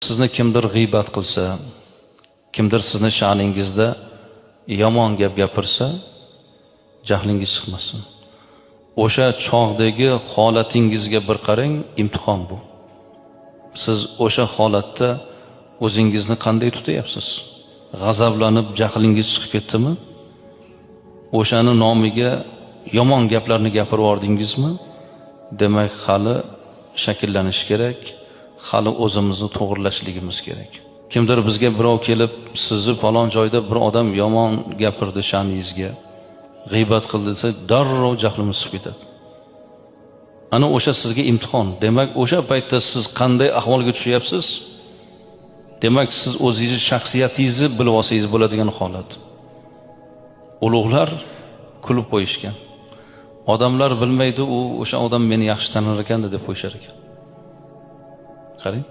Sizni kimdir g'iybat qilsa, kimdir sizni sha'ningizda yomon gap gapirsa, jahlingiz chiqmasin. O'sha chog'dagi holatingizga bir qarang, imtihon bu. Siz o'sha holatda o'zingizni qanday tutyapsiz? G'azablanib jahlingiz chiqib ketdimi? O'shani nomiga yomon gaplarni gapirib yordingizmi? Demak, hali shakllanish kerak. Hali o'zimizni to'g'rilashligimiz kerak. Kimdir bizga birov kelib, sizni falon joyda bir odam yomon gapirdi sha'ningizga, g'iybat qildi desa, darrov jahlimiz chiqib ketadi. Ana o'sha sizga imtihon. Demak, o'sha paytda siz qanday ahvolga tushyapsiz? Demak, siz o'zingiz shaxsiyatingizni bilib olsangiz bo'ladigan holat. Ulug'lar kulib qo'yishgan. Odamlar bilmaydi, o'sha odam meni yaxshi tanar ekan deb qo'yishar ekan. Qarang.